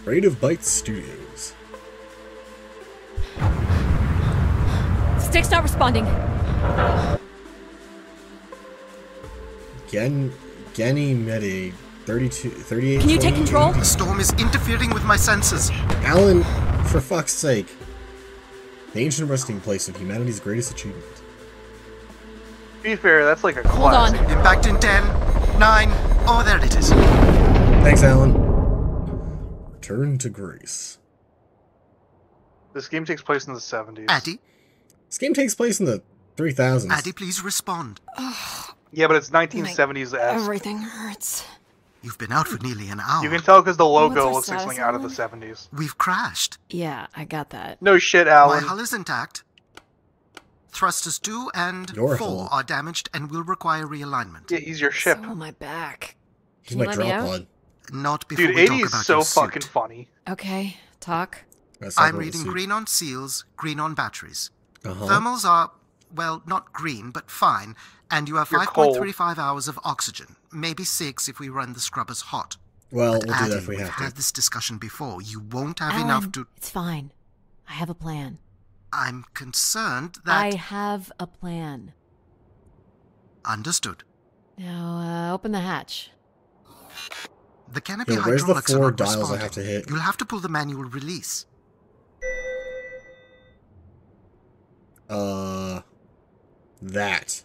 Creative Bites Studios. Stick's not responding. Ganymede 38. Can you take control? The storm is interfering with my senses. Alan, for fuck's sake. The ancient resting place of humanity's greatest achievement. To be fair, that's like a Hold on. classic. Impact in 10, 9. Oh, there it is. Thanks, Alan. Return to Grace. This game takes place in the 70s. Addy? This game takes place in the 3000s. Addy, please respond. Yeah, but it's 1970s esque. Everything hurts. You've been out for nearly an hour. You can tell because the logo our looks like something status, out of the Alan? 70s. We've crashed. Yeah, I got that. No shit, My Alan. hull is intact. Thrusters 2 and Your 4 hull. are damaged and will require realignment. Yeah, he's your ship. So my back. He's Can my you let me drop out? pod. Not before Dude, we 80 talk is about so your suit. fucking funny. Okay, talk. That's not I'm what the reading suit- green on seals, green on batteries. Uh-huh. Thermals are, well, not green, but fine, and you have You're cold. 5.35 hours of oxygen. Maybe 6 if we run the scrubbers hot. Well, But we'll do that Addy, if we we've have had to. this discussion before. You won't have Alan, enough to... it's fine. I have a plan. I'm concerned that... I have a plan. Understood. Now, open the hatch. The canopy Yo, where's the hydraulics are 4 not dials I responding. have to hit? You'll have to pull the manual release. That.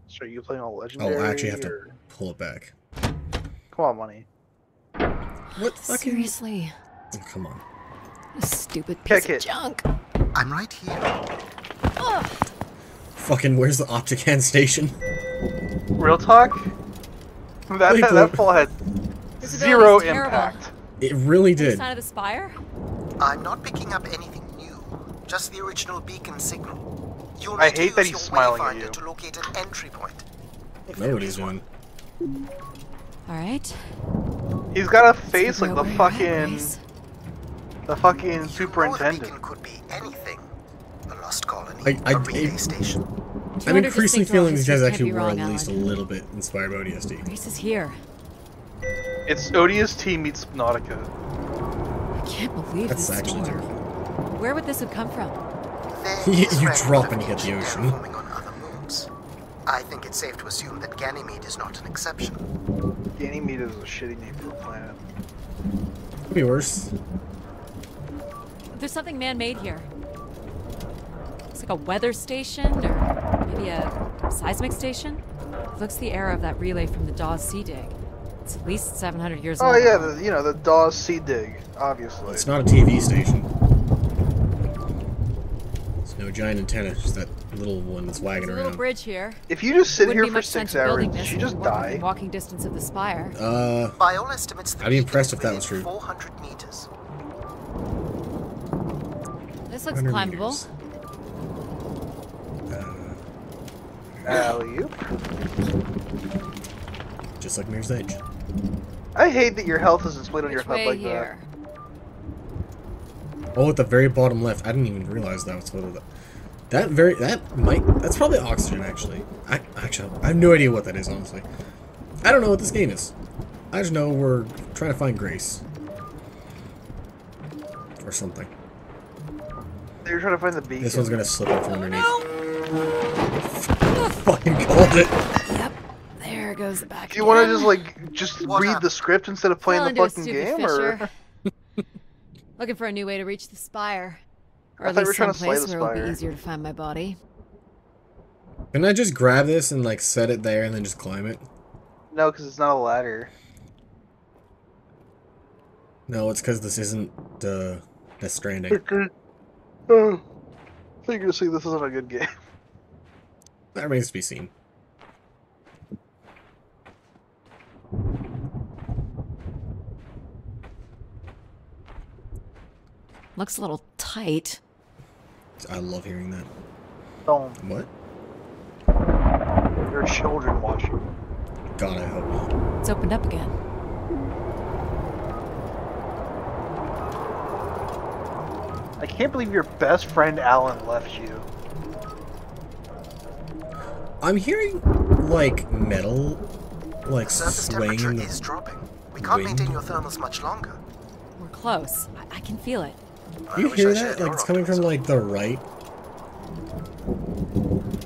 So are you playing all Oh, legendary? I actually have to or- pull it back. Come on, money. What fucking... Seriously, Oh, come on. this stupid piece Kick of it. junk. I'm right here. Ugh. Fucking, where's the Optican station? Real talk? That, Wait, that what? fall had Visibility's zero terrible. impact. It really did. Side of the spire? I'm not picking up anything new. Just the original beacon signal. You'll I need to hate that use he's your smiling at wayfinder you. to locate an entry point. If Know there what he's is one. doing. Alright. He's got a face like Figure the out where you're at, fucking... Grace. The fucking You know the superintendent. beacon could be anything. A lost colony, I- a relay station. I'm increasingly feeling these guys Can't actually be were wrong, at least a Alan. little bit inspired by ODST. Grace is here. It's ODST meets Subnautica. I can't believe That's this actually storm. terrible. Where would this have come from? There You is record drop of and hit the ancient ocean. terraforming on other moons. I think it's safe to assume that Ganymede is not an exception. Ganymede is a shitty name for a planet. Could be worse. There's something man-made here. Looks like a weather station, or maybe a seismic station. It looks the era of that relay from the Dawes Sea Dig. It's at least 700 years Oh old. yeah, the Dawes Sea Dig, obviously. It's not a TV station. It's no giant antenna, it's just that little one that's wagging There's a little around. bridge here. If you just sit Wouldn't here be for much 6 sense in hours, building did this she if just you weren't die? within walking distance of the spire. By all estimates, the I'd be beacon impressed is if that was within true. 400 meters. This looks 100 climbable. meters. Alley-oop. Just like Mirror's Edge. I hate that your health is displayed on your Which HUD way like here? Oh, at the very bottom left. I didn't even realize that was what that's probably oxygen, actually. I have no idea what that is, honestly. I don't know what this game is. I just know we're trying to find Grace. Or something. that. You're trying to find the beacon. This one's gonna slip in from underneath. No! Fucking called it. Yep. There goes the back. Do you want to again. just What read the happened? script instead of playing Fell the into a fucking stupid game, or? fissure. Looking for a new way to reach the spire. Or I at thought you were least trying to slay someplace the where it will spire. be easier to find my body. Can I just grab this and like set it there and then just climb it? No, because it's not a ladder. No, it's because this isn't Death Stranding. Oh, I think you're gonna say this isn't a good game. That remains to be seen. Looks a little tight. I love hearing that. Don't. What? There are children watching. God, I hope not. It's opened up again. I can't believe your best friend Alan left you. I'm hearing like metal, like Surface swaying temperature in the is dropping. We can't wind. maintain your thermals much longer. We're close. I can feel it. You hear that? Like, it's coming from, like, the right.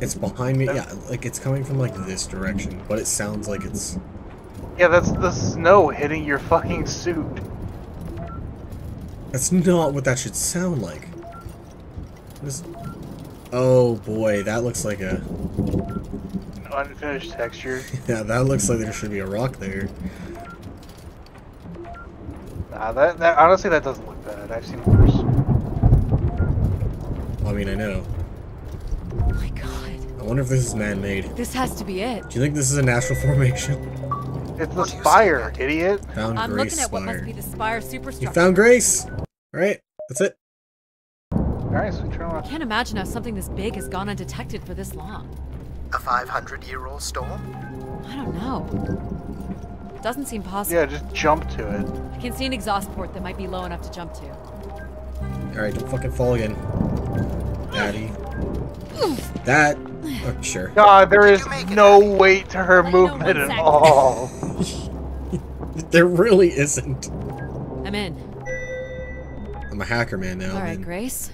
It's behind me. Yeah, like, it's coming from, like, this direction. But it sounds like it's... Yeah, that's the snow hitting your fucking suit. That's not what that should sound like. This... Oh, boy. That looks like a... Unfinished texture. Yeah, that looks like there should be a rock there. Nah, that honestly, that doesn't look bad. I've seen worse. I mean, I know. Oh my god. I wonder if this is man-made. This has to be it. Do you think this is a natural formation? It's the spire, idiot. Found I'm Grace looking at what must Spire. be the spire superstructure. You found Grace! Alright, that's it. Alright, so turn I on. can't imagine how something this big has gone undetected for this long. A 500-year-old storm? I don't know. Doesn't seem possible. Yeah, just jump to it. I can see an exhaust port that might be low enough to jump to. Alright, don't fucking fall again. Daddy. That... Oh, sure. God, there is no weight to her Let me know movement one at sec. all. There really isn't. I'm in. I'm a hacker man now. All right, man. Grace.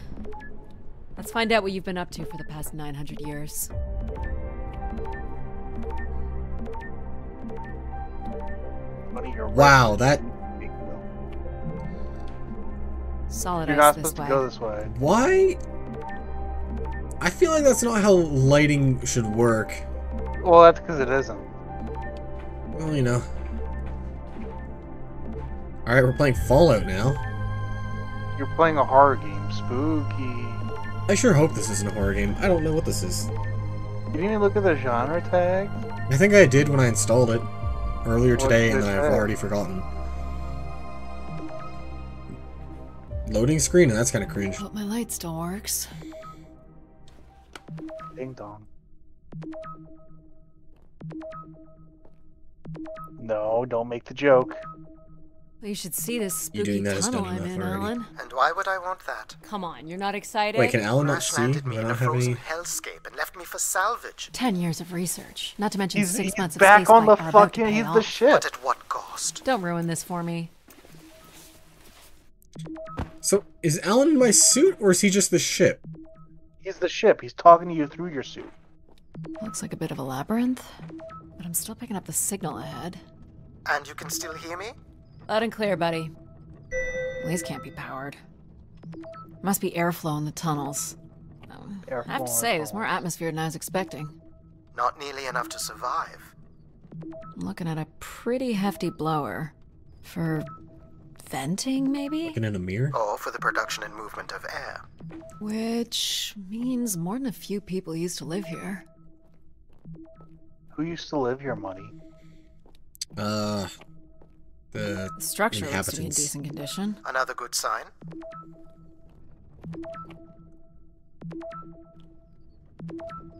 Let's find out what you've been up to for the past 900 years. Funny, you're Wow, right. that... Solid You're ice not this supposed way. to go this way. Why? I feel like that's not how lighting should work. Well, that's because it isn't. Well, you know. Alright, we're playing Fallout now. You're playing a horror game. Spooky. I sure hope this isn't a horror game. I don't know what this is. You didn't even look at the genre tag? I think I did when I installed it earlier What today, did and it then I've say? already forgotten. Loading screen? That's kind of cringe. Hope my light still works. Ding dong. No, don't make the joke. Well, you should see this You spooky doing that is tunnel done I'm enough in, already. Alan. And why would I want that? Come on, you're not excited? Wait, can Alan not Crash see? landed Do me I in a not have frozen any... hellscape and left me for salvage. 10 years of research. Not to mention He's 6 months of back on the spaceflight are about to fucking. pay He's the off. ship. But at what cost? Don't ruin this for me. So, is Alan in my suit, or is he just the ship? He's the ship. He's talking to you through your suit. Looks like a bit of a labyrinth, but I'm still picking up the signal ahead. And you can still hear me? Loud and clear, buddy. These can't be powered. Must be airflow in the tunnels. I have to say, there's more atmosphere than I was expecting. Not nearly enough to survive. I'm looking at a pretty hefty blower. For venting, maybe? Looking in a mirror? Or for the production and movement of air. Which means more than a few people used to live here. Who used to live here, Money? The The structure looks to be in inhabitants. decent condition. Another good sign.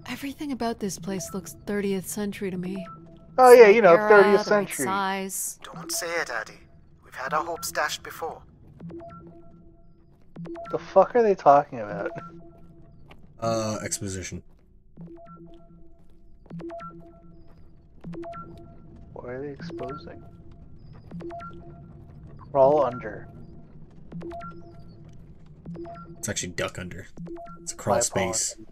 Everything about this place looks 30th century to me. Oh yeah, you know, Era, 30th the right century. size. Don't say it, Addy. We've had our hopes dashed before. The fuck are they talking about? Exposition. What are they exposing? Crawl under. It's actually duck under. It's a crawl My space. apologies.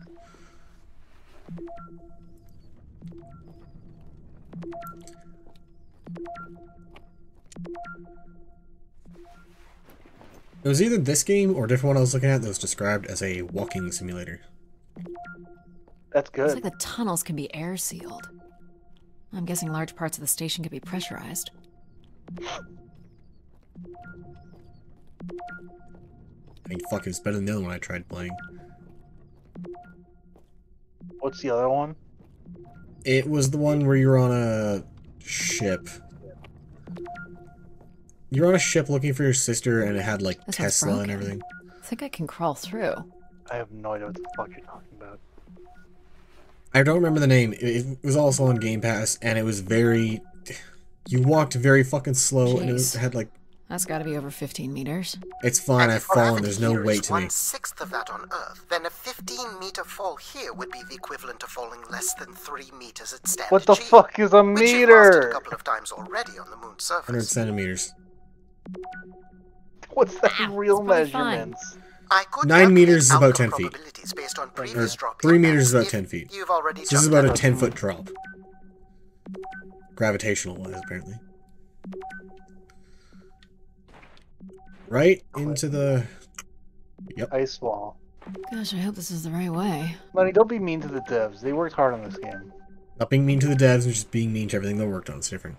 It was either this game or a different one I was looking at that was described as a walking simulator. That's good. Looks like the tunnels can be air sealed. I'm guessing large parts of the station could be pressurized. I mean, fuck, it was better than the other one I tried playing. What's the other one? It was the one where you're on a ship. You're on a ship looking for your sister, and it had like This one's Tesla and broken. everything. I think I can crawl through. I have no idea what the fuck you're talking about. I don't remember the name. It was also on Game Pass, and it was very... You walked very fucking slow, and it Jeez. had like... That's gotta be over 15 meters. It's fine, And I've if fallen, gravity there's no here is weight to me. 1/6 of that on Earth, then a 15-meter fall here would be the equivalent of falling less than 3 meters at standard What the G, fuck is a which you've mastered a meter? couple of times already on the moon's 100 surface. centimeters. What's that in real it's probably fine. measurements? I could 9 meters is calculate about 10 outcome feet. probabilities based on Or previous drop 3 meters is impacts about 10 if feet. You've already So this is jumped about a that. 10-foot drop. Gravitational wise, apparently. Right into the... Yep. Ice wall. Gosh, I hope this is the right way. Money, don't be mean to the devs. They worked hard on this game. Not being mean to the devs, and just being mean to everything they worked on. It's different.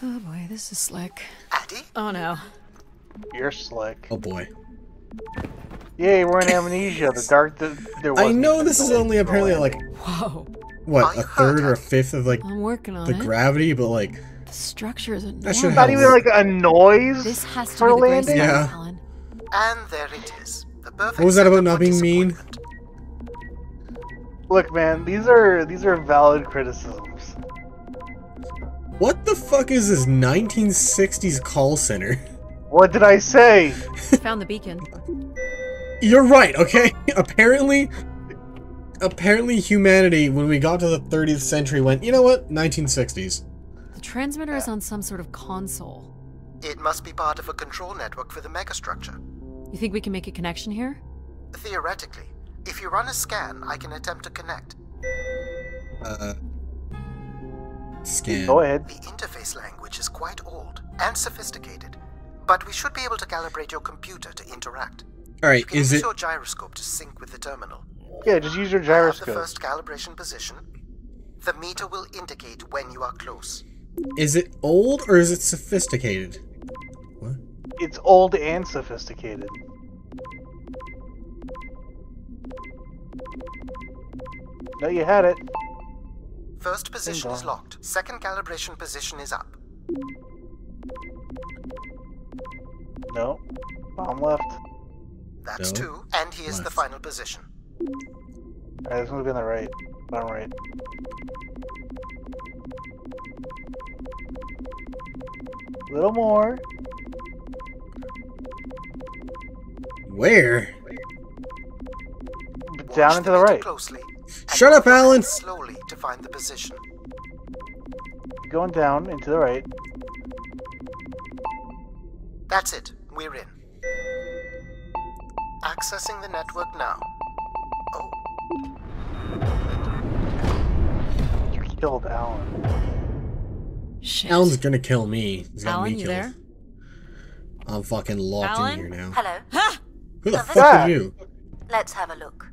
Oh boy, this is slick. Addy? Oh no. You're slick. Oh boy. Yay, we're in Amnesia. The dark... there I wasn't know even this is no only apparently like, Whoa. what, a third or a fifth of like I'm working on the it. gravity, but like, The structure is enormous. that should Not help. even like a noise This has to for be the Grace landing? Yeah. Alan. And there it is. The perfect What was that about setup not for being mean? disappointment. Look, man, these are valid criticisms. What the fuck is this 1960s call center? What did I say? Found the beacon. You're right, okay? Apparently humanity, when we got to the 30th century, went, you know what? 1960s. The transmitter is on some sort of console. It must be part of a control network for the megastructure. You think we can make a connection here? Theoretically, if you run a scan, I can attempt to connect. Scan. Go ahead. The interface language is quite old and sophisticated, but we should be able to calibrate your computer to interact. Alright, You can is use it... your gyroscope to sync with the terminal. Yeah, just use your I have the gyroscope. first calibration position. The meter will indicate when you are close. Is it old or is it sophisticated? What? It's old and sophisticated. No, you had it. First position is dong. locked. Second calibration position is up. No. Bottom left. That's No. 2, and here's the Left. final position. Alright, this one's be on the right. Bottom right. A little more. Where? Down Watch and to the meter right. closely, and Shut up, move your Alan! hand slowly to find the position. Going down and to the right. That's it. We're in. Accessing the network now. Oh, You killed Alan. Shit. Alan's gonna kill me. He's got Alan, me you killed. there? I'm fucking locked Alan? in here now. Hello. Ha! Who the Nothing. fuck Ah. are you? Let's have a look.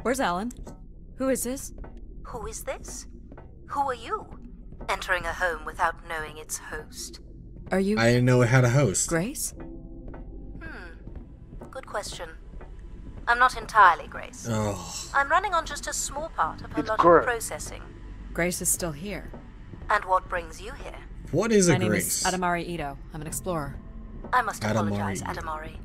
Where's Alan? Who is this? Who is this? Who are you? Entering a home without knowing its host. Are you I didn't know it had a host. Grace? Good question. I'm not entirely Grace. Oh, I'm running on just a small part of her It's logic Grace. processing. Grace is still here. And what brings you here? what is My a name Grace? is Adamari Ito. I'm an explorer. I must apologize, Adamari. Adamari.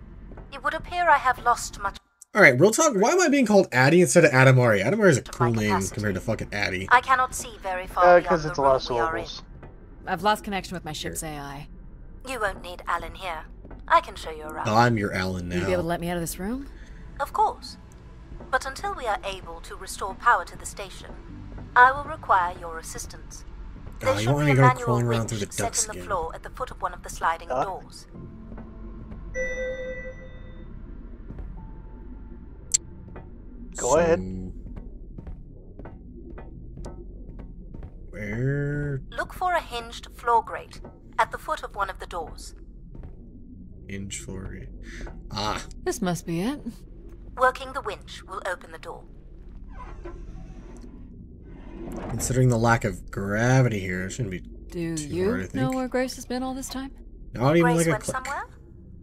It would appear I have lost much. Alright, real talk. Why am I being called Addy instead of Adamari? Adamari is a To cool my name capacity. compared to fucking Addy. I cannot see very far beyond Because the it's a room lot of we are in. syllables. I've lost connection with my ship's AI. You won't need Alan here. I can show you around. I'm your Alan now. Will you be able to let me out of this room? Of course. But until we are able to restore power to the station, I will require your assistance. Oh, you should want be me to a go manual crawling around winch through the set ducks in the again? floor at the foot of one of the sliding Duck? doors. Go ahead. Where? Look for a hinged floor grate at the foot of one of the doors. Inch floor. Ah, This must be it. Working the winch will open the door. considering the lack of gravity here, it shouldn't be Do too you hard, I know think. where Grace has been all this time? not even Grace like a went click. somewhere?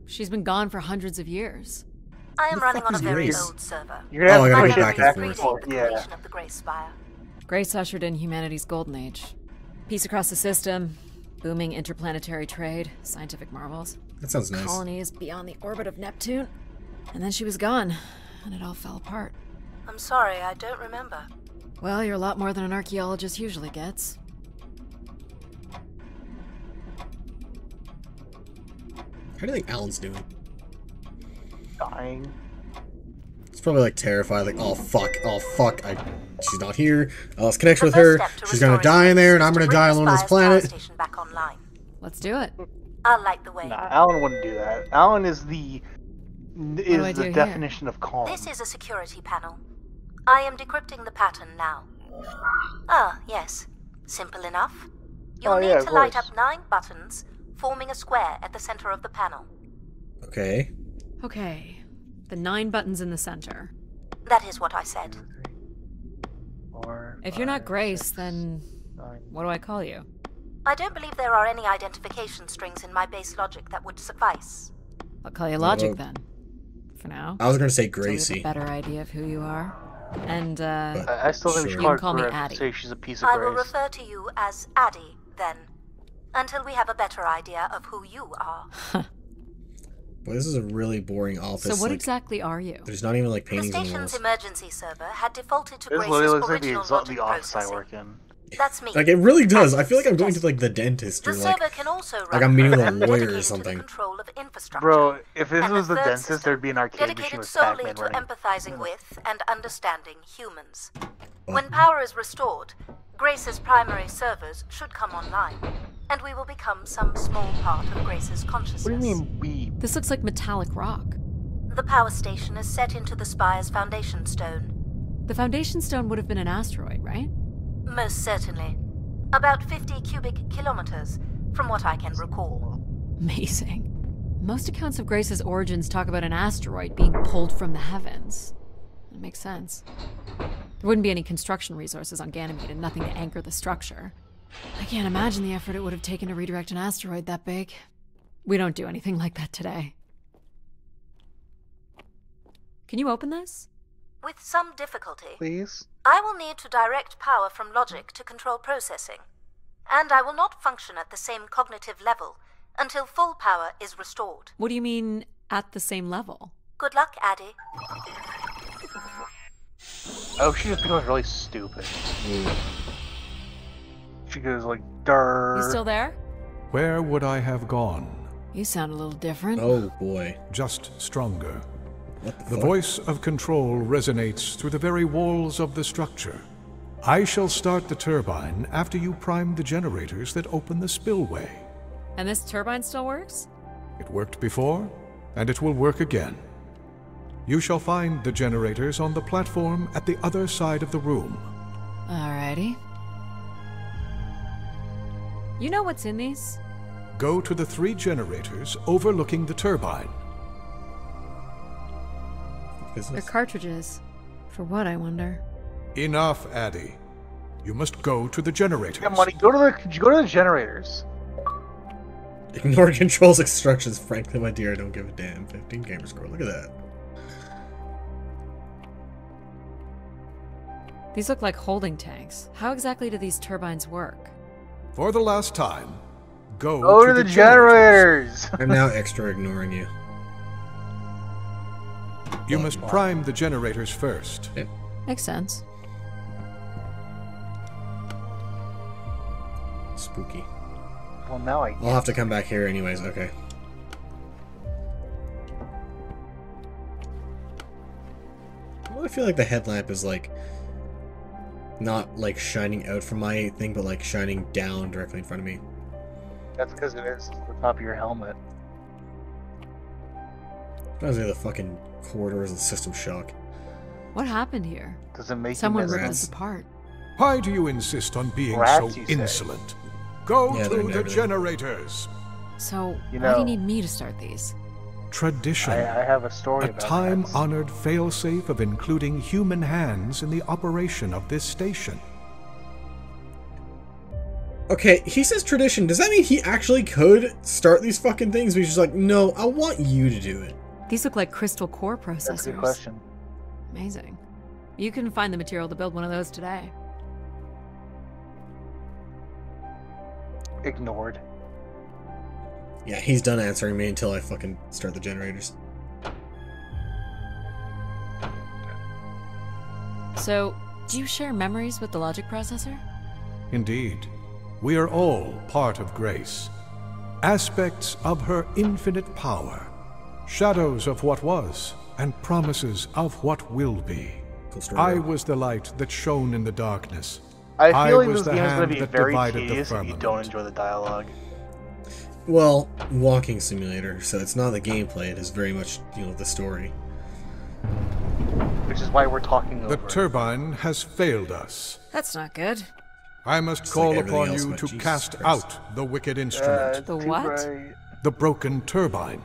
She's been gone for hundreds of years. I am the running fuck on a is very Grace? old server. You're gonna Oh, I have gotta to go push back it and back and forth. forth. The Yeah. creation of the Grace Spire. Grace ushered in humanity's golden age. Peace across the system, booming interplanetary trade, scientific marvels, That sounds nice. colonies beyond the orbit of Neptune. And then she was gone, and it all fell apart. I'm sorry, I don't remember. Well, you're a lot more than an archaeologist usually gets. How do you think Alan's doing? Dying. He's Probably like terrified, like, oh fuck, she's not here. I lost connection with The her. first step to She's gonna restoring die in there, peace and I'm is to gonna bring die the alone on this Spire's power planet. station back online. Let's do it. I'll light the way. Nah, Alan wouldn't do that. Alan is the do I do here? definition of calm. This is a security panel. I am decrypting the pattern now. Ah, yes. Simple enough. You'll Oh, need yeah, to of light course. up 9 buttons, forming a square at the center of the panel. Okay. Okay. The 9 buttons in the center. That is what I said. 4, If you're not 5, Grace, 6, then 9. what do I call you? I don't believe there are any identification strings in my base logic that would suffice. I'll call you Logic Oh. then. For now. I was gonna say Until we have Gracie. a better idea of who you are. And, I still think we Sure. should You can call call me her Addie. say she's a piece of I will grace. refer to you as Addie, then. Until we have a better idea of who you are. Boy, this is a really boring office. so what like, exactly are you? There's not even like The paintings on the station's walls. emergency server had defaulted to This Grace's literally looks like original logic the office I processing. work in. That's me. Like it really does. I feel like I'm going to like the dentist The or like server can also run like I'm meeting with a programs lawyer or dedicated to the something. control of infrastructure. Bro, if this And was the third dentist, system there'd be an arcade machine dedicated with solely Pac-Man to running. empathizing with and understanding humans. When power is restored, Grace's primary servers should come online, and we will become some small part of Grace's consciousness. What do you mean we? This looks like metallic rock. The power station is set into the Spire's foundation stone. The foundation stone would have been an asteroid, right? Most certainly. About 50 cubic kilometers, from what I can recall. Amazing. Most accounts of Grace's origins talk about an asteroid being pulled from the heavens. That makes sense. There wouldn't be any construction resources on Ganymede and nothing to anchor the structure. I can't imagine the effort it would have taken to redirect an asteroid that big. We don't do anything like that today. Can you open this? With some difficulty, Please? I will need to direct power from logic to control processing. And I will not function at the same cognitive level until full power is restored. What do you mean, at the same level? Good luck, Addie. Oh, she just becomes really stupid. She goes like, "Durr." You still there? Where would I have gone? You sound a little different. Oh boy. Just stronger. What the The fuck? voice of control resonates through the very walls of the structure. I shall start the turbine after you prime the generators that open the spillway. And this turbine still works? It worked before, and it will work again. You shall find the generators on the platform at the other side of the room. Alrighty. You know what's in these? Go to the 3 generators overlooking the turbine. Is They're this- cartridges. For what, I wonder? Enough, Addie. You must go to the generators. Yeah, money. Go to the generators. Ignore controls instructions. Frankly, my dear, I don't give a damn. 15 gamer score. Look at that. These look like holding tanks. How exactly do these turbines work? For the last time, go Go to the generators. I'm now extra ignoring you. You must prime the generators first. Makes sense. Spooky. Well, now I. I'll have to come back here anyways. Okay. Well, I feel like the headlamp is like not like shining out from my thing, but like shining down directly in front of me. That's because it is the top of your helmet. Reminds me of the fucking corridors and System Shock. What happened here? Does it make Someone you ripped rats. this apart. Why do you insist on being Rats, so you say? insolent? Go Yeah, to they're the never- generators. So, You why do know- you need me to start these? Tradition. I have a story A about that. time-honored failsafe of including human hands in the operation of this station. Okay, he says tradition. Does that mean he actually could start these fucking things? But he's just like, no, I want you to do it. These look like crystal core processors. That's a good question. Amazing. You can find the material to build one of those today. Ignored. Yeah, he's done answering me until I fucking start the generators. So, do you share memories with the logic processor? Indeed, we are all part of Grace. Aspects of her infinite power. Shadows of what was, and promises of what will be. Cool story. I was the light that shone in the darkness. I feel like was this the game is going hand to be that very divided the tedious if you firmament. don't enjoy the dialogue. Well, walking simulator, so it's not the gameplay, it is very much, the story. Which is why we're talking over The it. turbine has failed us. That's not good. I must like call everything upon else you about to Jesus cast Christ. out the wicked instrument, The too what? bright. the broken turbine.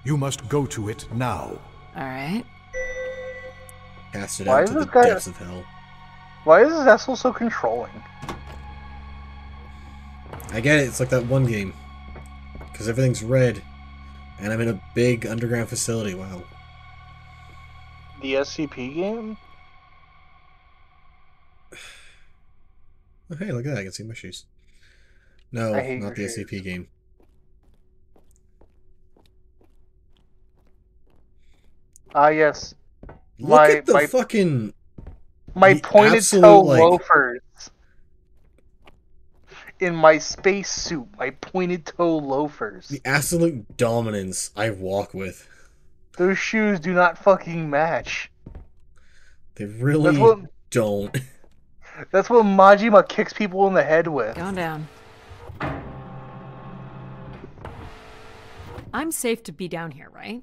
You must go to it now. Alright. Cast it Why out is to the this guy- depths of hell. Why is Zessel so controlling? I get it, it's like that one game. Because everything's red. And I'm in a big underground facility, wow. The SCP game? Oh, hey, look at that, I can see my shoes. No, I hate not the your SCP shoes. game. Ah, yes. Look My- at the my- fucking... My The pointed absolute, toe like- loafers. In my space suit, my pointed toe loafers. The absolute dominance I walk with. Those shoes do not fucking match. They really That's what- don't. That's what Majima kicks people in the head with. Going down. I'm safe to be down here, right?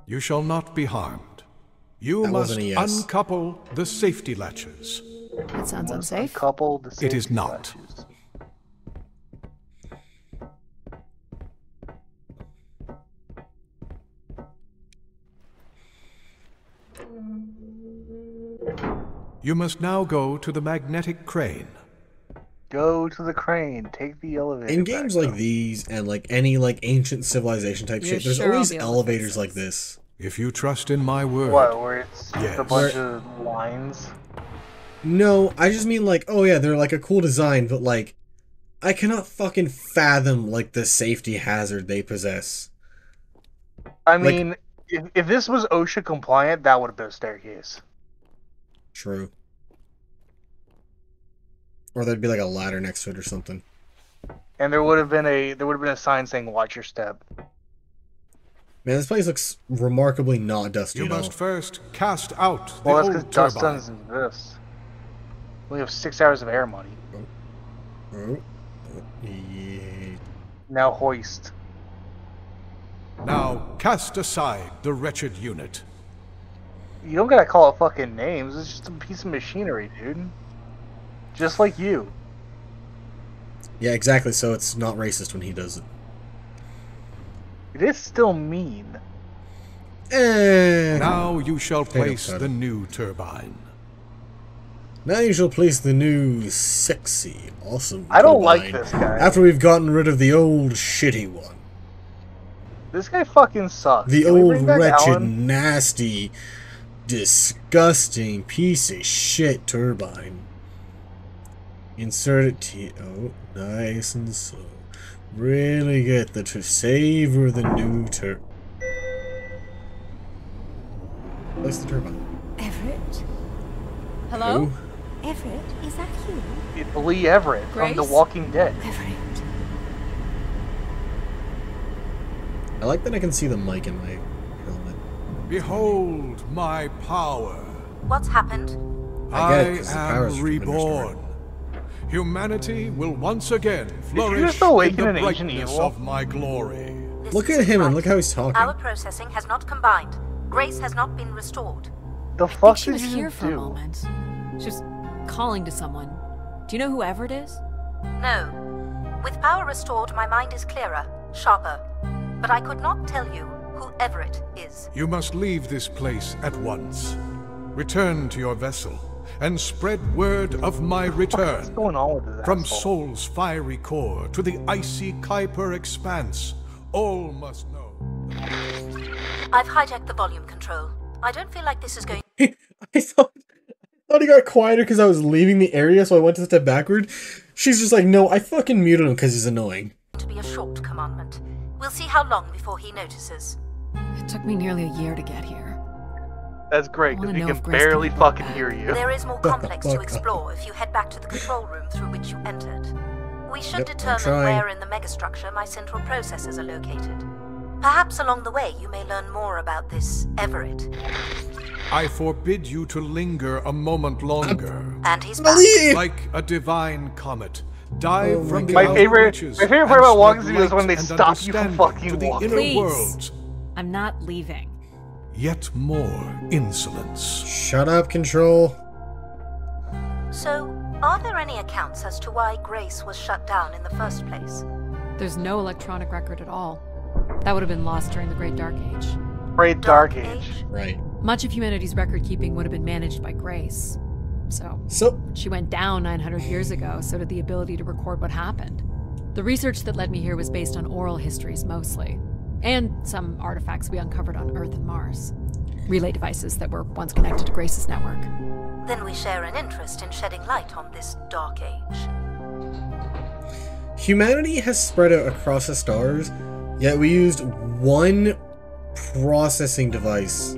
You shall not be harmed. You That must wasn't a yes. uncouple the safety latches. That sounds unsafe. Couple the It is safety not. latches. You must now go to the magnetic crane. Go to the crane. Take the elevator. In games back like up. these, and like any like ancient civilization type You're shit, there's sure I'll always be able to elevators fix like this. this. If you trust in my word, What? Where it's just Yes. a bunch of lines. No, I just mean like, oh yeah, they're like a cool design, but like, I cannot fucking fathom like the safety hazard they possess. I Like- mean, if this was OSHA compliant, that would have been a staircase. True. Or there'd be like a ladder next to it or something. And there would have been a sign saying "Watch your step." Man, this place looks remarkably not dusty you at all. must first cast out the Well, that's because old dust turbine. doesn't exist. We have 6 hours of air money. Oh. Yeah. Now hoist. Now cast aside the wretched unit. You don't gotta call it fucking names. It's just a piece of machinery, dude. Just like you. Yeah, exactly, so it's not racist when he does it. It is still mean. And Now you shall place potato. the new turbine. now you shall place the new, sexy, awesome I don't like turbine this guy. after we've gotten rid of the old, shitty one. This guy fucking sucks. The Can we old, bring back wretched, Alan? nasty, disgusting piece of shit turbine. Insert it to... Oh, nice and slow. Really get the savor the new Place the turbine. Everett? Hello? Who? Everett, is that you? Lee Everett from The Grace? Walking Dead. Everett. I like that I can see the mic in my helmet. Behold my power. What's happened? I get it, 'cause the powers am are from reborn. Humanity will once again flourish just in awaken the an ancient brightness evil? of my glory. This Look is at him and right. look how he's talking. Our processing has not combined. Grace has not been restored. The I think fuck she did was you here for a do? moment. She was calling to someone. Do you know who Everett is? No. With power restored, my mind is clearer, sharper. But I could not tell you who Everett is. You must leave this place at once. Return to your vessel and spread word of my What's return. going on with this From asshole? Sol's fiery core to the icy Kuiper expanse, all must know. I've hijacked the volume control. I don't feel like this is going I thought he got quieter because I was leaving the area, so I went to step backward. She's just like, no, I fucking muted him because he's annoying. to be a short commandment. We'll see how long before he notices. It took me nearly a year to get here. That's great, I because wanna we know can if Grace barely can bring fucking back. hear you. There is more complex to explore if you head back to the control room through which you entered. We should Yep, I'm determine trying. where in the megastructure my central processors are located. Perhaps along the way you may learn more about this Everett. I forbid you to linger a moment longer. And he's back. Like a divine comet, dive from the My outer favorite reaches part and about walking spread through is when light they and stop you from understanding fucking to the walking. inner Please. worlds. I'm not leaving. Yet more insolence. Shut up, Control. So, are there any accounts as to why Grace was shut down in the first place? There's no electronic record at all. That would have been lost during the Great Dark Age. Great Dark Age. Right. Much of humanity's record keeping would have been managed by Grace. So, she went down 900 years ago, so did the ability to record what happened. The research that led me here was based on oral histories mostly, and some artifacts we uncovered on Earth and Mars. Relay devices that were once connected to Grace's network. Then we share an interest in shedding light on this Dark Age. Humanity has spread out across the stars, yet we used one processing device.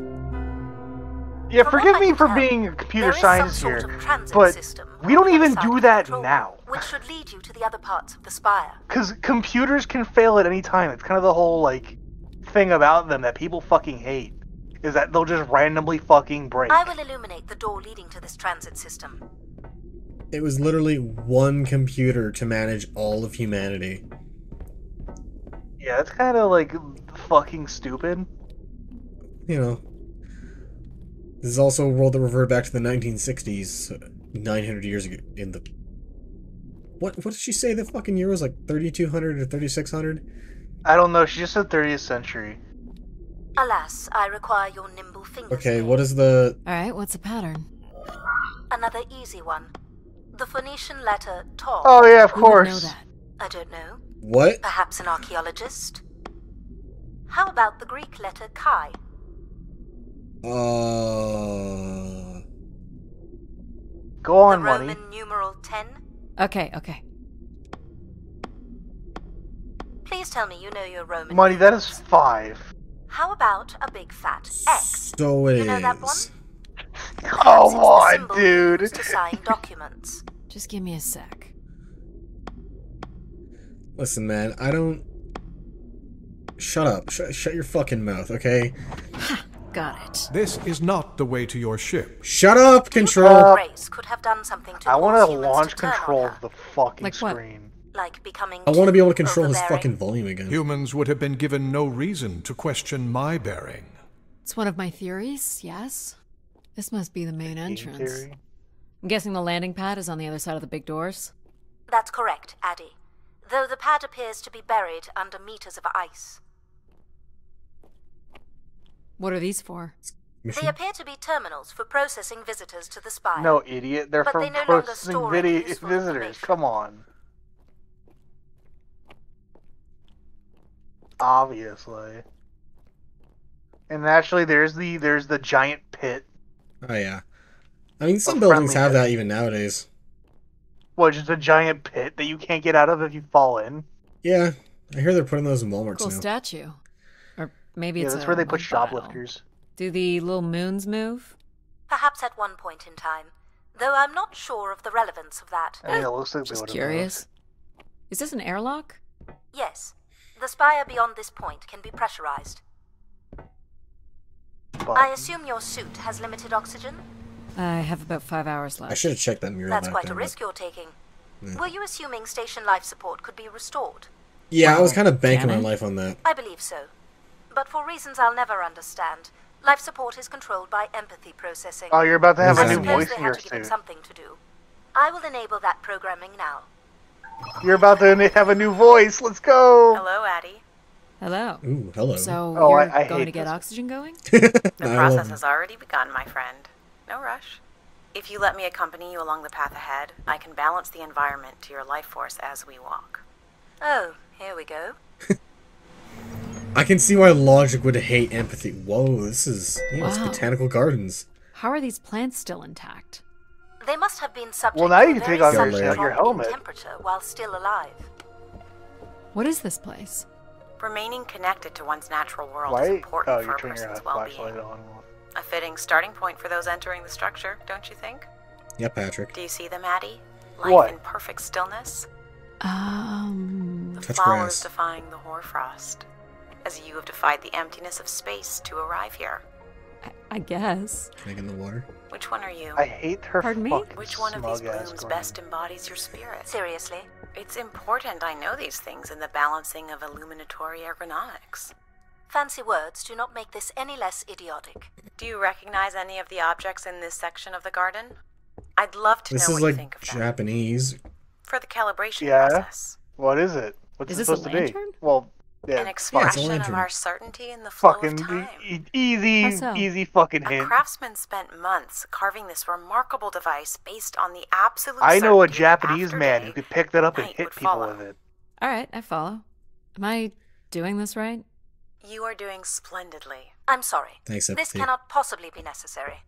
Yeah, From forgive what I me can for tell, being a computer there is science some here, sort of transit but system we don't even outside do the that control now. room, which should lead you to the other parts of the spire. Because computers can fail at any time. It's kind of the whole, like, thing about them that people fucking hate. Is that they'll just randomly fucking break. I will illuminate the door leading to this transit system. It was literally one computer to manage all of humanity. Yeah, it's kind of, like, fucking stupid. You know. This is also a world that reverted back to the 1960s, 900 years ago in the... What did she say the fucking year was? Like 3200 or 3600? I don't know, she just said 30th century. Alas, I require your nimble fingers. Okay, here. what is the... Alright, what's the pattern? Another easy one. The Phoenician letter Tav. Oh yeah, of Who would know course. that? I don't know. What? Perhaps an archaeologist? How about the Greek letter Chi? Go on, The Money. Roman numeral 10? Okay. Please tell me you know your Roman Money, that is numerals. 5. How about a big fat X? So it You know that one? is. Perhaps Come it's the on, symbol dude. used to sign documents. Just give me a sec. Listen, man, I don't... Shut up. Shut your fucking mouth, okay? Got it. This is not the way to your ship. Shut up, Control! Grace could have done something to I want cause to humans launch to turn control on of her, the fucking Like what? screen. like becoming I want to be able to too control his overbearing. fucking volume again. Humans would have been given no reason to question my bearing. It's one of my theories, yes. This must be the main Game entrance. theory. I'm guessing the landing pad is on the other side of the big doors. That's correct, Addie. Though the pad appears to be buried under meters of ice. What are these for? Mission? They appear to be terminals for processing visitors to the spire. No, idiot. They're But for they no longer processing store any video useful visitors. information. Come on. Obviously. And actually, there's the giant pit. Oh, yeah. I mean, some A buildings friendly have pit. that even nowadays. What, just a giant pit that you can't get out of if you fall in? Yeah, I hear they're putting those in Walmarts Cool now. statue. Or maybe Yeah, it's that's a where they put mobile. shoplifters. Do the little moons move? Perhaps at one point in time. Though I'm not sure of the relevance of that. I mean, it looks like they Just would've curious. Is this an airlock? Yes. The spire beyond this point can be pressurized. moved, but- I assume your suit has limited oxygen? I have about 5 hours left. I should have checked that mirror That's back quite a there, risk but- you're taking. Yeah. Were you assuming station life support could be restored? Yeah, I was kind of banking Can my I? life on that. I believe so. But for reasons I'll never understand, life support is controlled by empathy processing. Oh, you're about to have What a does new that mean? I suppose voice they in had your to give him suit. something to do. I will enable that programming now. You're about to have a new voice. Let's go. Hello, Addie. Hello. Ooh, hello. So Oh, you're I going hate to get this. oxygen going? The I process love has already begun, my friend. No rush. If you let me accompany you along the path ahead, I can balance the environment to your life force as we walk. Oh, here we go. I can see why logic would hate empathy. Whoa, this is... You know, it's Wow. botanical gardens. How are these plants still intact? They must have been subject Well, now to you a can very take off your- sudden your drop in helmet. temperature while still alive. What is this place? Remaining connected to one's natural world is Why? important Oh, for you're a turning your person's flashlight well-being. on. A fitting starting point for those entering the structure, don't you think? Yeah, Patrick. Do you see them, Addie? Life What? in perfect stillness. The Touch flowers grass. defying the hoarfrost. as you have defied the emptiness of space to arrive here. I guess. Can I get in the water? Which one are you? I hate her. Pardon me? fucking Which one of these smug-ass blooms grin. best embodies your spirit? Seriously? It's important I know these things in the balancing of illuminatory ergonomics. Fancy words do not make this any less idiotic. Do you recognize any of the objects in this section of the garden? I'd love to This know is what you like think of them. Japanese. For the calibration Yeah. process. What is it? What's Is it this a supposed to be? lantern? Well, An yeah, expression of lantern. our certainty in the flow of fucking time. easy, How so? easy fucking A hint. craftsman spent months carving this remarkable device based on the absolute I know a certainty that Japanese after man day, who could pick that up and night hit would people follow. with it. All right, I follow. Am I doing this right? You are doing splendidly. I'm sorry. Thanks, This empathy. cannot possibly be necessary.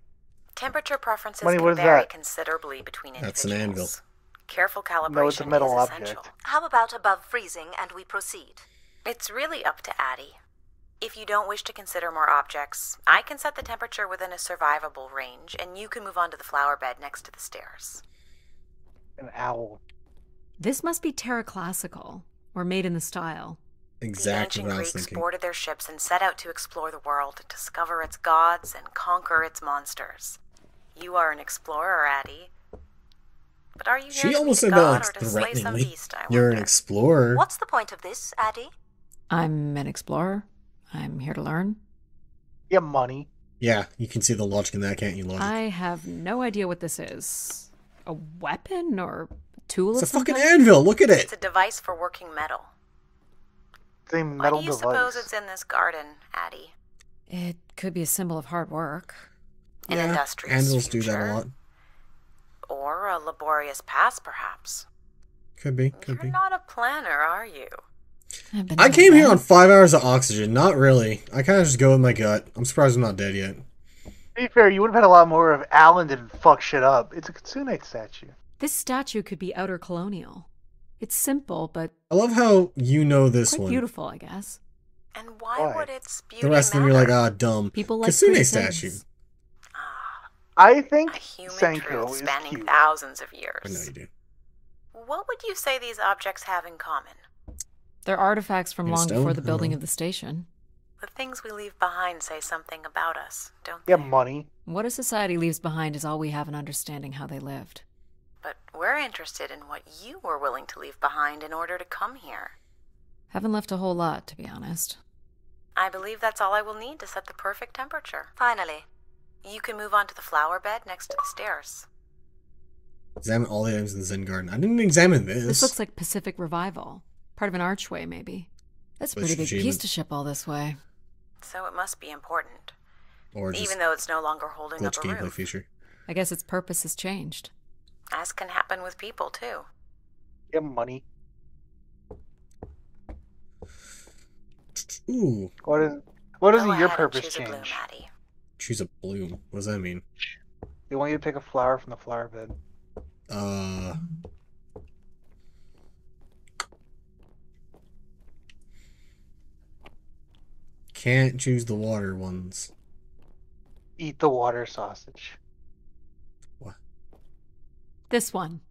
Temperature preferences Money, can what is vary that? considerably between That's individuals. an anvil. Careful calibration No, it's a metal is object. essential. How about above freezing and we proceed? It's really up to Addie. If you don't wish to consider more objects, I can set the temperature within a survivable range, and you can move on to the flower bed next to the stairs. An owl. This must be Terra Classical, or made in the style. Exactly The ancient what I was Greeks thinking. boarded their ships and set out to explore the world, discover its gods, and conquer its monsters. You are an explorer, Addie. But are you here She to almost meet said a that god like or to slay some threateningly. beast, I You're an wonder? explorer. What's the point of this, Addie? I'm an explorer. I'm here to learn. Yeah, money. Yeah, you can see the logic in that, can't you, logic? I have no idea what this is. A weapon or tool It's of a some fucking kind? anvil, look at It's it! a device for working metal. It's a Why metal do you device. suppose it's in this garden, Addie? It could be a symbol of hard work. An Yeah, industrious anvils do future? that a lot. Or a laborious past, perhaps? Could be, could You're be. not a planner, are you? I've been I told came here that. on 5 hours of oxygen, not really. I kind of just go with my gut. I'm surprised I'm not dead yet. To be fair, you would have had a lot more if Alan didn't fuck shit up. It's a Kitsune statue. This statue could be outer colonial. It's simple, but I love how you know this quite one. beautiful, I guess. And why Why? would its beauty The rest of them matter? you're like, ah, dumb. People like Kitsune pretty statue. things. Ah, I a think human Senko truth is spanning cute. thousands of I know years. you do. What would you say these objects have in common? They're artifacts from In long stone? before the I don't building know. of the station. The things we leave behind say something about us, don't Yeah, they? money. What a society leaves behind is all we have in understanding how they lived. But we're interested in what you were willing to leave behind in order to come here. Haven't left a whole lot, to be honest. I believe that's all I will need to set the perfect temperature. Finally. You can move on to the flower bed next to the stairs. Examine all the items in the Zen garden. I didn't examine this. This looks like Pacific Revival. Part of an archway, maybe. That's a Which pretty big achievement? piece to ship all this way. So it must be important, Or just even though it's no longer holding up glitch a gameplay roof. feature. I guess its purpose has changed. As can happen with people, too. Yeah, money. Ooh, What does Go your ahead and purpose choose a bloom, change? Addie. choose a bloom. What does that mean? They want you to pick a flower from the flower bed. Can't choose the water ones. Eat the water sausage. What? This one.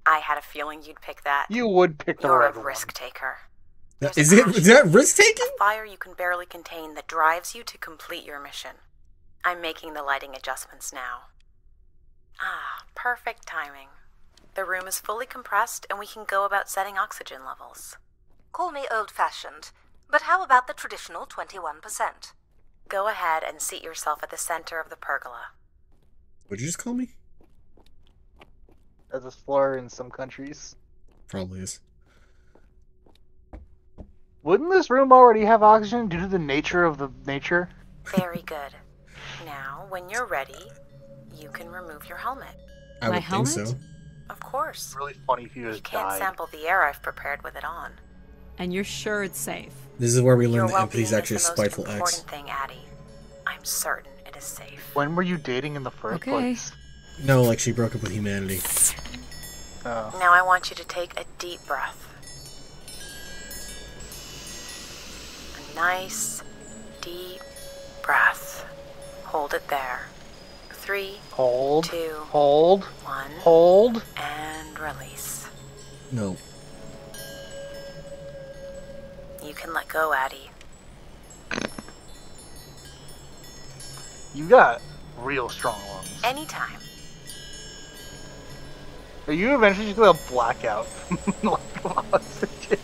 I had a feeling you'd pick that. You would pick the You're red a risk taker. That, There's is a it? passion. Is that risk taking? A fire you can barely contain that drives you to complete your mission. I'm making the lighting adjustments now. Ah, perfect timing. The room is fully compressed and we can go about setting oxygen levels. Call me old-fashioned, but how about the traditional 21%? Go ahead and seat yourself at the center of the pergola. Would you just call me? As a slur in some countries. Probably is. Wouldn't this room already have oxygen due to the nature of the nature? Very good. Now, when you're ready, you can remove your helmet. I My would think so. helmet? Of course. It's really funny if you You just can't died. sample the air I've prepared with it on. And you're sure it's safe. This is where we Your learn that well-being empathy is actually a is the most spiteful ex. important thing, Addie. I'm certain it is safe. When were you dating in the first Okay. place? No, like she broke up with humanity. Oh. Now I want you to take a deep breath. A nice, deep breath. Hold it there. 3, Hold. 2, Hold. 1, Hold. and release. No. You can let go, Addie. You got real strong lungs. Anytime. Are you eventually just gonna black out from lack of oxygen?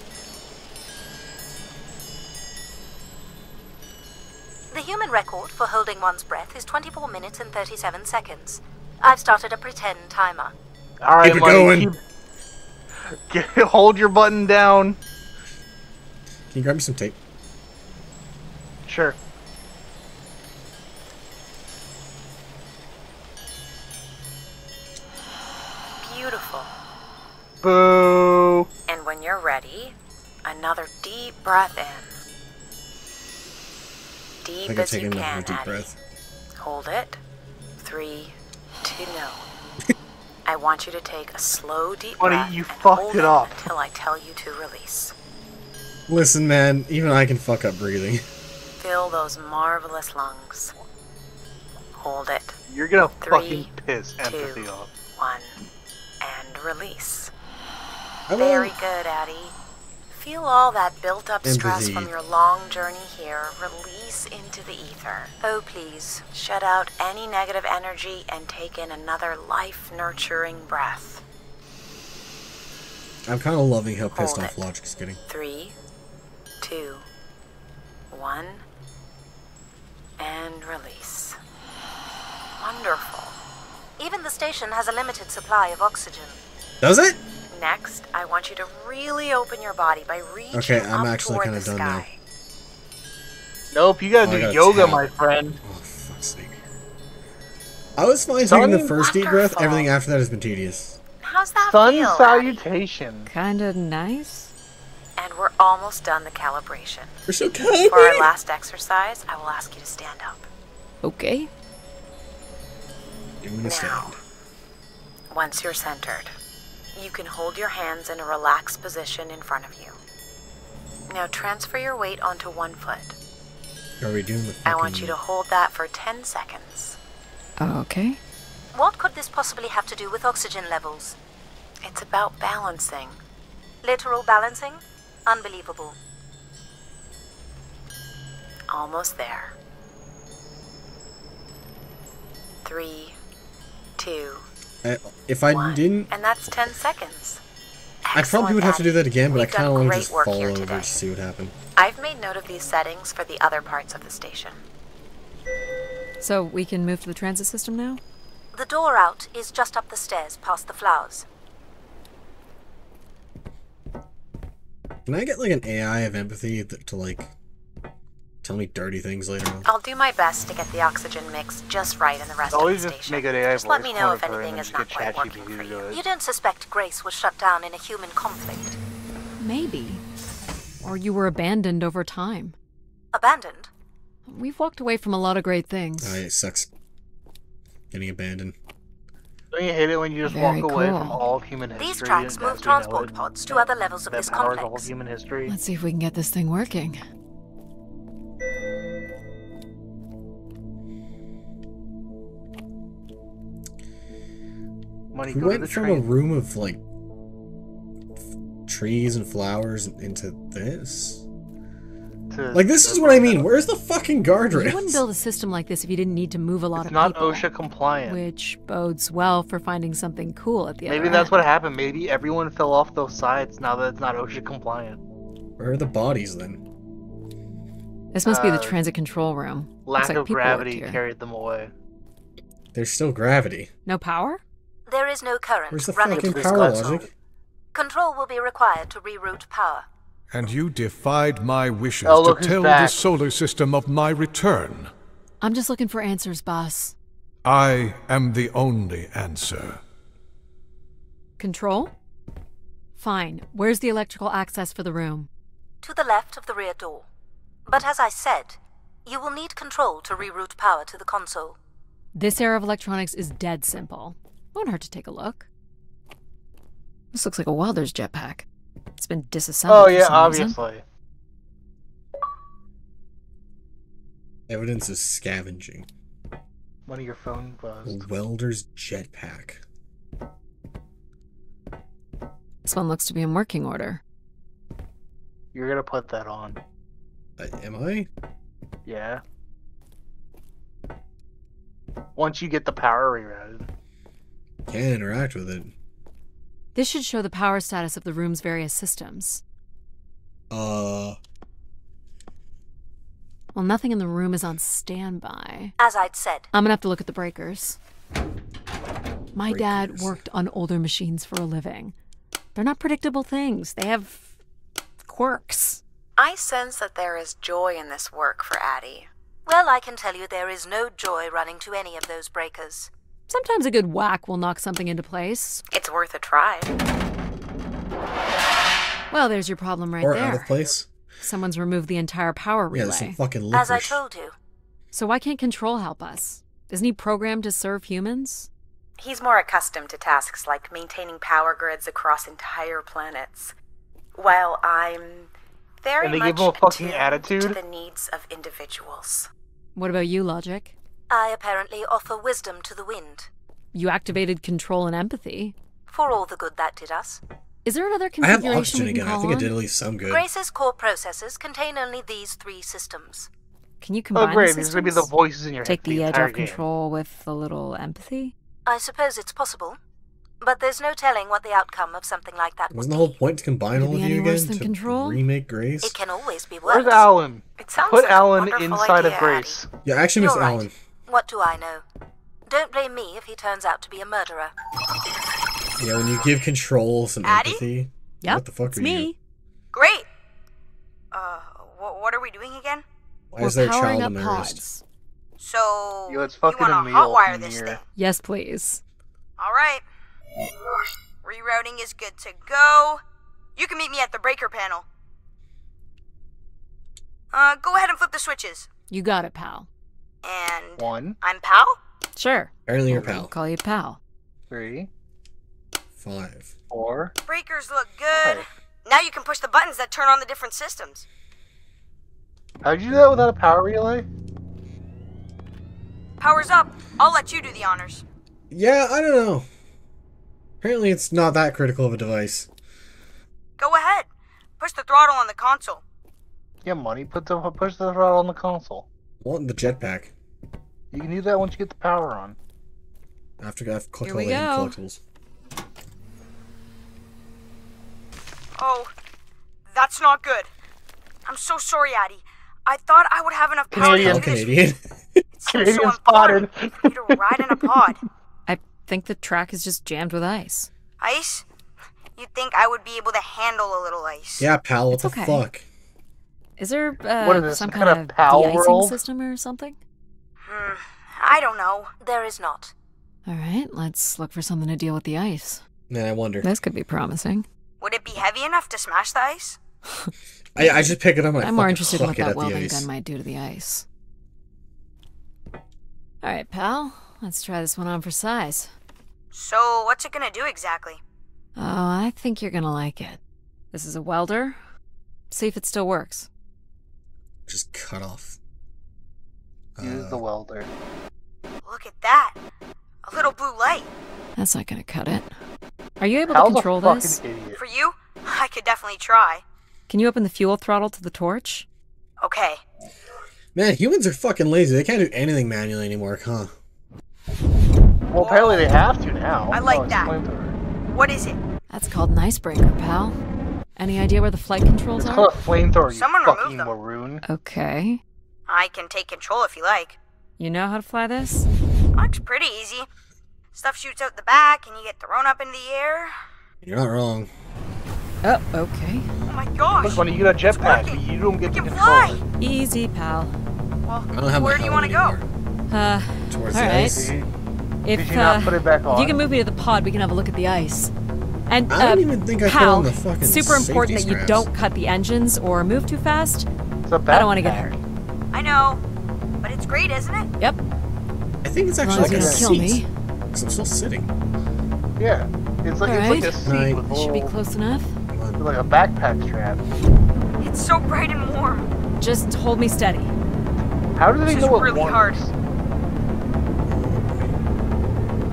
The human record for holding one's breath is 24 minutes and 37 seconds. I've started a pretend timer. Alright, Keep it going. Hold your button down. Can you grab me some tape? Sure. Beautiful. Boo. And when you're ready, another deep breath in. I Deep think I'm as you taking a can, deep Addie. breath. Hold it. 3, 2, no. I want you to take a slow, deep Buddy, breath you and fucked hold it up. until I tell you to release. Listen, man, even I can fuck up breathing. Fill those marvelous lungs. Hold it. You're gonna 3, fucking piss 2, empathy off. 1, and release. I Very will- good, Addie. Feel all that built-up stress Empathy. from your long journey here release into the ether. Oh, please. Shut out any negative energy and take in another life-nurturing breath. I'm kind of loving how pissed Hold off it. Logic's getting. 3, 2, 1, and release. Wonderful. Even the station has a limited supply of oxygen. Does it? Next, I want you to really open your body by reaching Okay, I'm up actually toward kinda the done now. sky. Nope, you gotta Oh, I do gotta yoga, tap. my friend. Oh, fuck's sake. I was fine Sun- taking the first deep breath. Wonderful. Everything after that has been tedious. How's that Sun feel, Addie? salutation. Kinda nice. And we're almost done the calibration. We're so tired. For our last exercise, I will ask you to stand up. Okay. I'm gonna stand. Once you're centered, you can hold your hands in a relaxed position in front of you. Now transfer your weight onto one foot. Are we doing the fucking... I want you to hold that for 10 seconds. Okay. What could this possibly have to do with oxygen levels? It's about balancing. Literal balancing? Unbelievable. Almost there. 3, 2, If I 1. didn't... And that's 10 seconds. I probably would have to do that again, but I We've done kind of want to great just work fall here over today. to see what happened. I've made note of these settings for the other parts of the station. So we can move to the transit system now? The door out is just up the stairs past the flowers. Can I get like an AI of empathy to like tell me dirty things later on? I'll do my best to get the oxygen mix just right in the rest Always of the just station. make an AI Just let voice me know if monitor and anything then is just not get quite working ChatGPT for to do you. it. You don't suspect Grace was shut down in a human conflict? Maybe. Or you were abandoned over time. Abandoned? We've walked away from a lot of great things. It sucks. Getting abandoned. Don't you hate it when you just Very walk away cool. from all of human history? These tracks and move as we know transport it, pods to other levels of that this powers all complex. human history? Let's see if we can get this thing working. Money We go to went the from a train. room of like trees and flowers into this. Like, this is what I mean. Where's the fucking guardrails? You wouldn't build a system like this if you didn't need to move a lot It's of not people. OSHA compliant. Which bodes well for finding something cool at the Maybe other that's end. what happened. Maybe everyone fell off those sides now that it's not OSHA compliant. Where are the bodies then? This must be the transit control room. Lack Looks like of people worked gravity here. carried them away. There's still gravity. No power? There is no current Where's the running fucking to this power console. logic? Control will be required to reroute power. And you defied my wishes Oh, look to who's tell the back. solar system of my return. I'm just looking for answers, boss. I am the only answer. Control? Fine. Where's the electrical access for the room? To the left of the rear door. But as I said, you will need control to reroute power to the console. This era of electronics is dead simple. Won't hurt to take a look. This looks like a welder's jetpack. It's been disassembled Oh for yeah, some reason. obviously. Evidence is scavenging. One of your phone buzzed. Welder's jetpack. This one looks to be in working order. You're gonna put that on. Am I? Yeah. once you get the power rerouted. Can't interact with it. This should show the power status of the room's various systems. Uh... Well, nothing in the room is on standby. As I'd said, I'm gonna have to look at the breakers. My dad Breakers. worked on older machines for a living. They're not predictable things. They have quirks. I sense that there is joy in this work for Addie. well, I can tell you there is no joy running to any of those breakers. Sometimes a good whack will knock something into place. It's worth a try. Well, there's your problem right or there. out of place. Someone's removed the entire power Yeah, relay. there's some fucking licorice. As I told you, So why can't Control help us? Isn't he programmed to serve humans? He's more accustomed to tasks like maintaining power grids across entire planets, while I'm very And they much give him a fucking attuned attitude? to the needs of individuals. What about you, Logic? I apparently offer wisdom to the wind, You activated Control and Empathy. for all the good that did us. Is there another I have configuration oxygen we can again. I call think it on? did at least some good. Grace's core processors contain only these 3 systems. Can you Oh combine great, the these are gonna be the systems? voices in your head. Take the edge entire off game. Control with a little empathy? I suppose it's possible, but there's no telling what the outcome of something like that would Wasn't the be. whole point to combine Could it all of be any you worse again than to Control? remake Grace? It can always be worse. Where's Alan? It sounds Put like a Alan wonderful inside idea, of Grace. Yeah, actually, Miss You're right. Allen. What do I know? Don't blame me if he turns out to be a murderer. Yeah, when you give Control some Addie? empathy. Yep, What the fuck it's are you? me. Great. What are we doing again? Why We're is there a powering child up immersed? pods. So, Yo, it's you fucking want a to meal hotwire in this here. thing? Yes, please. All right. Rerouting is good to go. You can meet me at the breaker panel. Go ahead and flip the switches. You got it, pal. And 1, I'm Pal. Sure. Apparently your We'll pal. call you pal. 3, 5. 4. Breakers look good. Right. Now you can push the buttons that turn on the different systems. How'd you do that without a power relay? Power's up. I'll let you do the honors. Yeah, I don't know. Apparently it's not that critical of a device. Go ahead. Push the throttle on the console. Yeah, money. Push the throttle on the console. Want the jetpack. You can do that once you get the power on. After I've Here we collected go. collectibles. Oh, that's not good. I'm so sorry, Addie. I thought I would have enough power Canadian. to Oh, do this. Canadian. It seems so Canadian important spotted. for you to ride in a pod. I think the track is just jammed with ice. Ice? You'd think I would be able to handle a little ice. Yeah, pal, what It's the okay. fuck? Is there What is this, some some kind kind of of PAL de-icing world? system or something? I don't know. There is not. All right, let's look for something to deal with the ice. Man, I wonder. This could be promising. Would it be heavy enough to smash the ice? I just pick it up and I I'm more fucking interested in huck what it that at the welding ice. gun might do to the ice. All right, pal. Let's try this one on for size. So, what's it gonna do exactly? Oh, I think you're gonna like it. This is a welder. See if it still works. Just cut off. Use the welder. Look at that. A little blue light. That's not gonna cut it. Are you able Hal's to a control fucking this? idiot. For you, I could definitely try. Can you open the fuel throttle to the torch? Okay. Man, humans are fucking lazy. They can't do anything manually anymore, huh? Well, apparently they have to now. I like Oh, it's that. flamethrower. What is it? That's called an icebreaker, pal. Any idea where the flight controls It's are? called a flamethrower, you Someone remove fucking them. maroon. Okay. I can take control if you like. You know how to fly this? Looks pretty easy. Stuff shoots out the back and you get thrown up in the air. You're not wrong. Oh, okay. Oh my gosh. Look, when you get a jetpack, working. you don't get We to can control fly. it. Easy, pal. Well, I don't have where my do you helmet want to go? anymore. Towards all the right. ice. See? If, Did you not put it back if on? you can move me to the pod, we can have a look at the ice. And, I don't even think I put pal, on the fucking super important that safety you straps. don't cut the engines or move too fast. It's a I don't want to get backpack. hurt. I know. But it's great, isn't it? Yep. I think it's As actually long as like you a don't kill seat. me. Because I'm still sitting. Yeah. It's like Alright. a seat Night. with That should be little- close enough. Come on. like a backpack strap. It's so bright and warm. Just hold me steady. How do they This is know it really works? hard.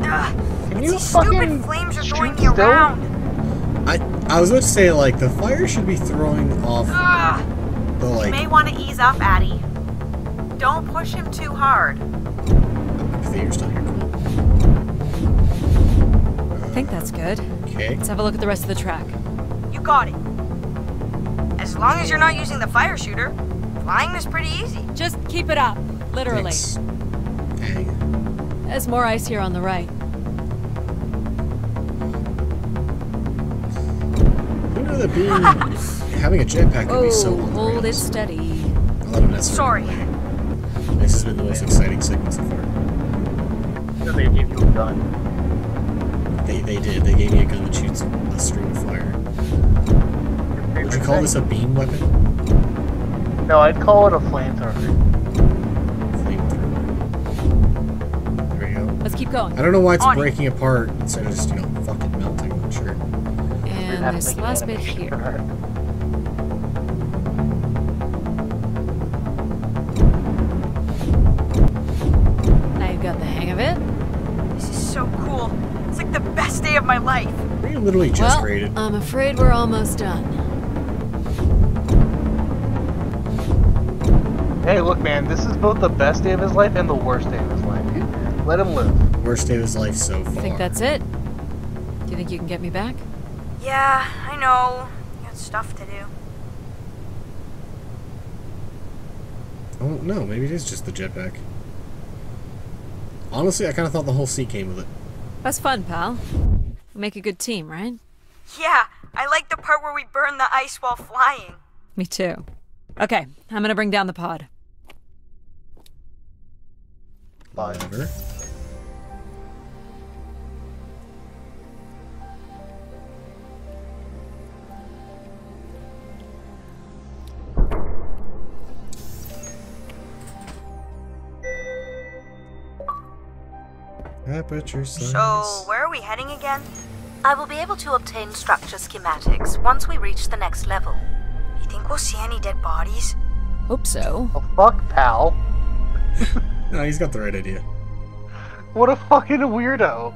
Can It's you these stupid fucking flames are shoot throwing me still? around. I was about to say, like, the fire should be throwing off Ugh. the, You like... may want to ease up, Addie. Don't push him too hard. that you're still here. I think that's good. Okay. Let's have a look at the rest of the track. You got it. As long as you're not using the fire shooter, flying is pretty easy. Just keep it up, literally. Thanks. Dang. There's more ice here on the right. Who knew that having a jetpack could be so Oh, hold it steady. Sorry. This has been the most exciting segment so far. Because they gave you a gun. They did. They gave me a gun that shoots a stream of fire. Would you call this a beam weapon? No, I'd call it a flamethrower. Flamethrower. There we go. Let's keep going. I don't know why it's breaking apart instead of just, you know, fucking melting. I'm not sure. And this last bit here. Now you've got the hang of it. This is so cool. It's like the best day of my life. We literally just raided. I'm afraid we're almost done. Hey, look, man, this is both the best day of his life and the worst day of his life. Let him live. Worst day of his life so far. I think that's it. Do you think you can get me back? Yeah, I know. Got stuff to do. Oh, no, maybe it is just the jetpack. Honestly, I kind of thought the whole seat came with it. That's fun, pal. We make a good team, right? Yeah, I like the part where we burn the ice while flying. Me too. Okay, I'm gonna bring down the pod. Whatever. Aperture size. So, where are we heading again? I will be able to obtain structure schematics once we reach the next level. You think we'll see any dead bodies? Hope so. Oh, fuck, pal. No, he's got the right idea. What a fucking weirdo.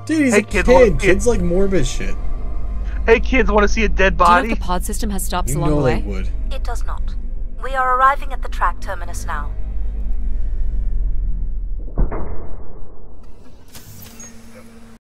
Dude, he's Hey, a kid, kid. Kids like morbid shit. Hey, kids, want to see a dead Do you know body? if the pod system has stops You along the know they way? would. It does not. We are arriving at the track terminus now.